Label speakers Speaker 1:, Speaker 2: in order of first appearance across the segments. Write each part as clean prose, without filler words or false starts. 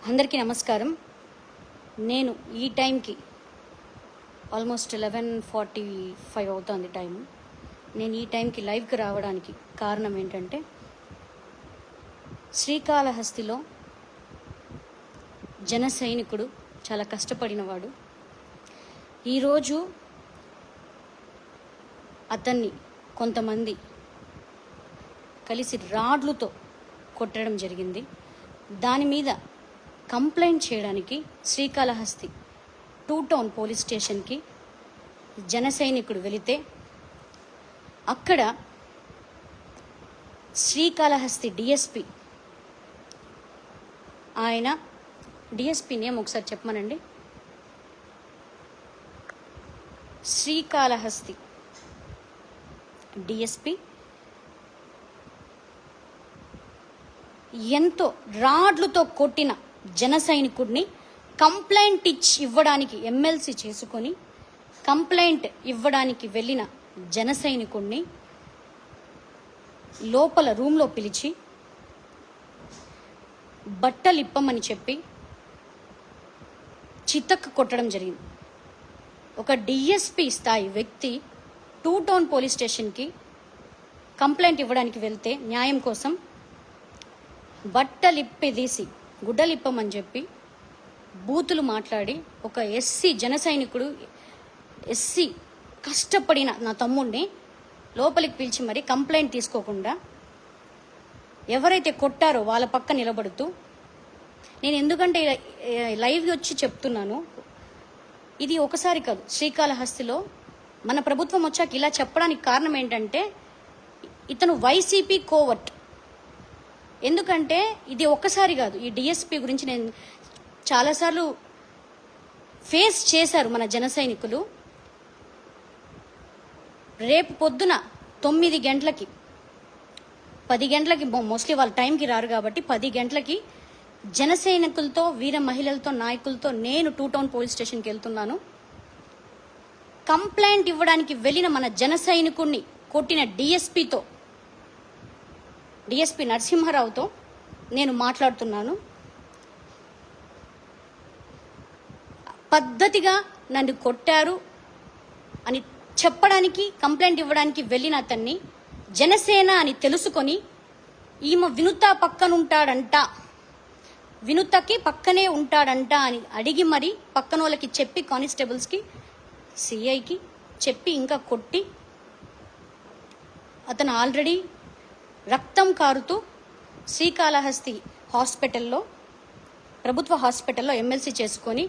Speaker 1: అందరికీ నమస్కారం. నేను ఈ టైంకి ఆల్మోస్ట్ 11:45 అవుతుంది టైము. నేను ఈ టైంకి లైవ్కి రావడానికి కారణం ఏంటంటే, శ్రీకాళహస్తిలో జన సైనికుడు, చాలా కష్టపడినవాడు. ఈరోజు అతన్ని కొంతమంది కలిసి రాడ్లతో కొట్టడం జరిగింది. దాని మీద కంప్లైంట్ చేయడానికి శ్రీకాళహస్తి 2 టౌన్ పోలీస్ స్టేషన్కి జన సైనికుడు వెళితే, అక్కడ శ్రీకాళహస్తి డిఎస్పి, ఆయన డిఎస్పి నేమ్ ఒకసారి చెప్పమనండి. శ్రీకాళహస్తి డిఎస్పి ఎంతో రాడ్లతో కొట్టిన జన సైనికుడిని కంప్లైంట్ ఇవ్వడానికి ఎమ్మెల్సీ చేసుకొని కంప్లైంట్ ఇవ్వడానికి వెళ్ళిన జన సైనికుడిని లోపల రూమ్లో పిలిచి బట్టలు ఇప్పమని చెప్పి చితక్ కొట్టడం జరిగింది. ఒక డిఎస్పి స్థాయి వ్యక్తి 2 టౌన్ పోలీస్ స్టేషన్కి కంప్లైంట్ ఇవ్వడానికి వెళ్తే న్యాయం కోసం బట్టలిప్పేదీసి గుడ్డలిప్పమని చెప్పి బూతులు మాట్లాడి, ఒక ఎస్సీ జన సైనికుడు, ఎస్సీ కష్టపడిన నా తమ్ముడిని లోపలికి పిలిచి మరి కంప్లైంట్ తీసుకోకుండా ఎవరైతే కొట్టారో వాళ్ళ పక్క నిలబడుతూ, నేను ఎందుకంటే లైవ్కి వచ్చి చెప్తున్నాను, ఇది ఒకసారి కాదు. శ్రీకాళహస్తిలో మన ప్రభుత్వం వచ్చాక ఇలా చెప్పడానికి కారణం ఏంటంటే, ఇతను వైసీపీ కోవర్ట్. ఎందుకంటే ఇది ఒక్కసారి కాదు, ఈ డిఎస్పీ గురించి నేను చాలాసార్లు ఫేస్ చేశారు మన జన సైనికులు. రేపు పొద్దున 9 గంటలకి 10 గంటలకి, మోస్ట్లీ వాళ్ళ టైంకి రారు కాబట్టి 10 గంటలకి జన సైనికులతో, వీర మహిళలతో, నాయకులతో నేను 2 టౌన్ పోలీస్ స్టేషన్కి వెళ్తున్నాను. కంప్లైంట్ ఇవ్వడానికి వెళ్ళిన మన జన సైనికుడిని కొట్టిన డిఎస్పి నరసింహారావుతో నేను మాట్లాడుతున్నాను. పద్ధతిగా నన్ను కొట్టారు అని చెప్పడానికి, కంప్లైంట్ ఇవ్వడానికి వెళ్ళిన అతన్ని జనసేన అని తెలుసుకొని, ఈమె వినుత పక్కనుంటాడంట, వినుతకి పక్కనే ఉంటాడంట అని అడిగి మరి పక్కన వాళ్ళకి చెప్పి, కానిస్టేబుల్స్కి, సిఐకి చెప్పి ఇంకా కొట్టి, అతను ఆల్రెడీ రక్తం కారుతూ శ్రీకాళహస్తి హాస్పిటల్లో, ప్రభుత్వ హాస్పిటల్లో ఎమ్మెల్సీ చేసుకొని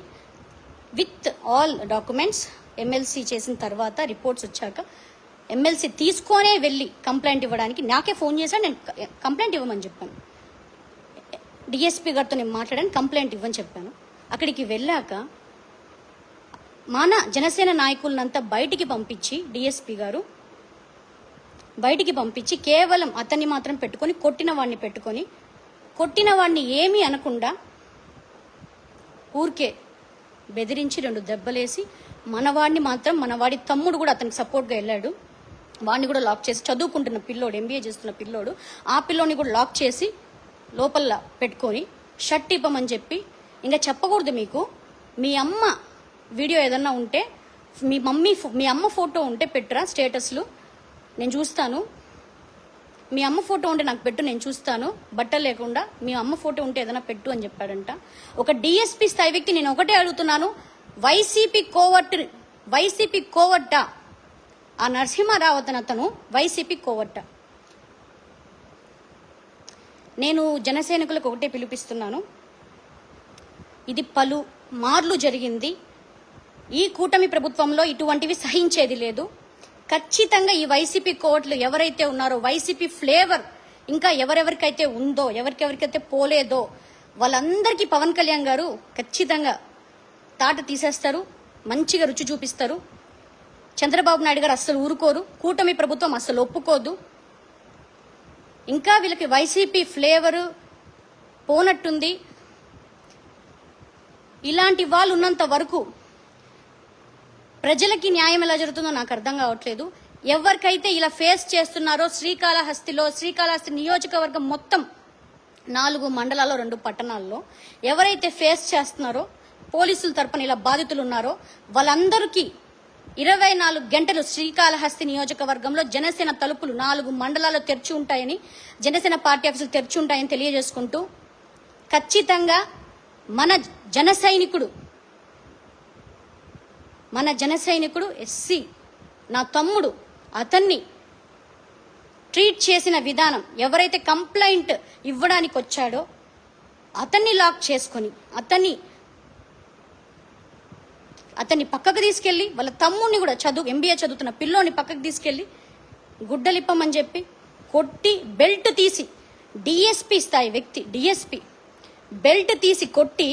Speaker 1: విత్ ఆల్ డాక్యుమెంట్స్ ఎమ్మెల్సీ చేసిన తర్వాత రిపోర్ట్స్ వచ్చాక ఎమ్మెల్సీ తీసుకొనే వెళ్ళి కంప్లైంట్ ఇవ్వడానికి నాకే ఫోన్ చేశాను. నేను కంప్లైంట్ ఇవ్వమని చెప్పాను. డిఎస్పీ గారితో నేను మాట్లాడాను, కంప్లైంట్ ఇవ్వని చెప్పాను. అక్కడికి వెళ్ళాక మన జనసేన నాయకులనంతా బయటికి పంపించి, డిఎస్పీ గారు బయటికి పంపించి కేవలం అతన్ని మాత్రం పెట్టుకొని, కొట్టిన వాడిని ఏమీ అనకుండా ఊరికే బెదిరించి 2 దెబ్బలేసి, మనవాడిని మాత్రం, మనవాడి తమ్ముడు కూడా అతనికి సపోర్ట్గా వెళ్ళాడు, వాడిని కూడా లాక్ చేసి, చదువుకుంటున్న పిల్లోడు, ఎంబీఏ చేస్తున్న పిల్లోడు, ఆ పిల్లోని కూడా లాక్ చేసి లోపల పెట్టుకొని షర్ట్ ఇవ్వమని చెప్పి, ఇంకా చెప్పకూడదు మీకు, మీ అమ్మ వీడియో ఏదన్నా ఉంటే, మీ అమ్మ ఫోటో ఉంటే పెట్టురా స్టేటస్లు, నేను చూస్తాను, మీ అమ్మ ఫోటో ఉంటే నాకు పెట్టు, నేను చూస్తాను, బట్టలు లేకుండా మీ అమ్మ ఫోటో ఉంటే ఏదైనా పెట్టు అని చెప్పాడంట. ఒక డిఎస్పీ స్థాయి వ్యక్తి. నేను ఒకటే అడుగుతున్నాను, వైసీపీ కోవట్టా? ఆ నరసింహారావు అతను వైసీపీ కోవట్టా? నేను జనసైనికులకు ఒకటే పిలిపిస్తున్నాను, ఇది పలు మార్లు జరిగింది. ఈ కూటమి ప్రభుత్వంలో ఇటువంటివి సహించేది లేదు. ఖచ్చితంగా ఈ వైసీపీ కోవట్లు ఎవరైతే ఉన్నారో, వైసీపీ ఫ్లేవర్ ఇంకా ఎవరెవరికైతే ఉందో, ఎవరికెవరికైతే పోలేదో, వాళ్ళందరికీ పవన్ కళ్యాణ్ గారు ఖచ్చితంగా తాట తీసేస్తారు, మంచిగా రుచి చూపిస్తారు. చంద్రబాబు నాయుడు గారు అస్సలు ఊరుకోరు, కూటమి ప్రభుత్వం అస్సలు ఒప్పుకోదు. ఇంకా వీళ్ళకి వైసీపీ ఫ్లేవరు పోనట్టుంది. ఇలాంటి వాళ్ళు ఉన్నంత వరకు ప్రజలకి న్యాయం ఎలా జరుగుతుందో నాకు అర్థం కావట్లేదు. ఎవరికైతే ఇలా ఫేస్ చేస్తున్నారో శ్రీకాళహస్తి నియోజకవర్గం మొత్తం 4 మండలాల్లో 2 పట్టణాల్లో ఎవరైతే ఫేస్ చేస్తున్నారో పోలీసుల తరపున ఇలా బాధితులు ఉన్నారో వాళ్ళందరికీ 24 గంటలు శ్రీకాళహస్తి నియోజకవర్గంలో జనసేన తలుపులు 4 మండలాల్లో తెరిచి ఉంటాయని, జనసేన పార్టీ ఆఫీసులు తెరిచి ఉంటాయని తెలియజేసుకుంటూ, ఖచ్చితంగా మన జన సైనికుడు ఎస్సీ నా తమ్ముడు, అతన్ని ట్రీట్ చేసిన విధానం, ఎవరైతే కంప్లైంట్ ఇవ్వడానికి వచ్చాడో అతన్ని లాక్ చేసుకొని అతన్ని పక్కకు తీసుకెళ్లి, వాళ్ళ తమ్ముడిని కూడా ఎంబీఏ చదువుతున్న పిల్లోని పక్కకు తీసుకెళ్లి గుడ్డలిప్పమని చెప్పి కొట్టి, బెల్ట్ తీసి, డిఎస్పీ స్థాయి వ్యక్తి, డిఎస్పీ బెల్ట్ తీసి కొట్టి,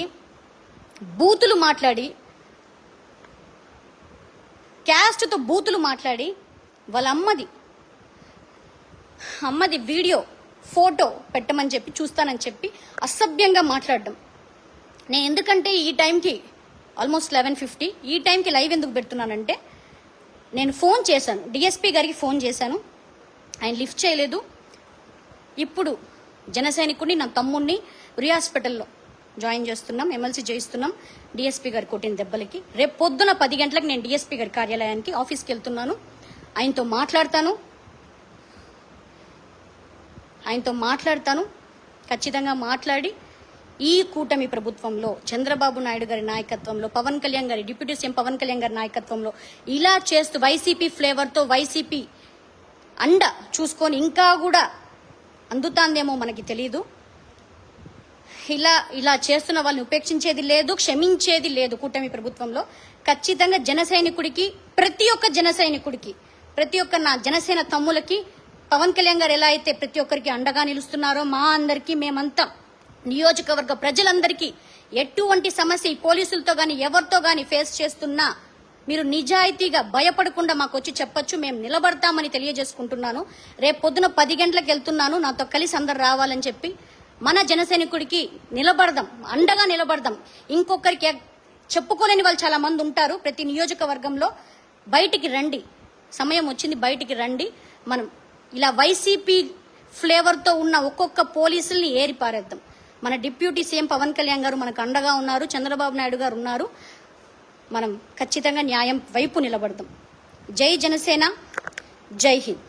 Speaker 1: బూతులు మాట్లాడి, క్యాస్ట్తో బూతులు మాట్లాడి, వాళ్ళ అమ్మది వీడియో ఫోటో పెట్టమని చెప్పి చూస్తానని చెప్పి అసభ్యంగా మాట్లాడడం. నేను ఎందుకంటే ఈ టైంకి ఆల్మోస్ట్ 11:50 ఈ టైంకి లైవ్ ఎందుకు పెడుతున్నానంటే, నేను ఫోన్ చేశాను, డిఎస్పీ గారికి ఫోన్ చేశాను, ఆయన లిఫ్ట్ చేయలేదు. ఇప్పుడు జన సైనికుడిని, నా తమ్ముడిని ఉరి హాస్పిటల్లో జాయిన్ చేస్తున్నాం, ఎమ్మెల్సీ చేయిస్తున్నాం డిఎస్పీ గారు కొట్టిన దెబ్బలకి. రేపు పొద్దున 10 గంటలకు నేను డిఎస్పీ గారి కార్యాలయానికి ఆఫీస్కి వెళ్తున్నాను. ఆయనతో మాట్లాడతాను. ఖచ్చితంగా మాట్లాడి ఈ కూటమి ప్రభుత్వంలో చంద్రబాబు నాయుడు గారి నాయకత్వంలో, పవన్ కళ్యాణ్ గారి, డిప్యూటీ సీఎం పవన్ కళ్యాణ్ గారి నాయకత్వంలో ఇలా చేస్తూ వైసీపీ ఫ్లేవర్తో, వైసీపీ అండ చూసుకొని ఇంకా కూడా అందుతాందేమో మనకి తెలీదు. ఇలా చేస్తున్న వాళ్ళని ఉపేక్షించేది లేదు, క్షమించేది లేదు కూటమి ప్రభుత్వంలో. ఖచ్చితంగా జన సైనికుడికి, ప్రతి ఒక్క నా జనసేన తమ్ములకి పవన్ కళ్యాణ్ గారు ఎలా అయితే ప్రతి ఒక్కరికి అండగా నిలుస్తున్నారో, మా అందరికీ, మేమంతా నియోజకవర్గ ప్రజలందరికీ ఎటువంటి సమస్య ఈ పోలీసులతో గాని ఎవరితో గాని ఫేస్ చేస్తున్నా మీరు నిజాయితీగా భయపడకుండా మాకు వచ్చి చెప్పొచ్చు, మేము నిలబడతామని తెలియజేసుకుంటున్నాను. రేపు పొద్దున 10 గంటలకు వెళ్తున్నాను, నాతో కలిసి అందరు రావాలని చెప్పి మన జనసైనికుడికి నిలబడదాం, అండగా నిలబడదాం. ఇంకొకరికి చెప్పుకోలేని వాళ్ళు చాలా మంది ఉంటారు ప్రతి నియోజకవర్గంలో. బయటికి రండి, సమయం వచ్చింది, బయటికి రండి. మనం ఇలా వైసీపీ ఫ్లేవర్తో ఉన్న ఒక్కొక్క పోలీసుల్ని ఏరిపారేద్దాం. మన డిప్యూటీ సీఎం పవన్ కళ్యాణ్ గారు మనకు అండగా ఉన్నారు, చంద్రబాబు నాయుడు గారు ఉన్నారు. మనం ఖచ్చితంగా న్యాయం వైపు నిలబడదాం. జై జనసేన, జై హింద్.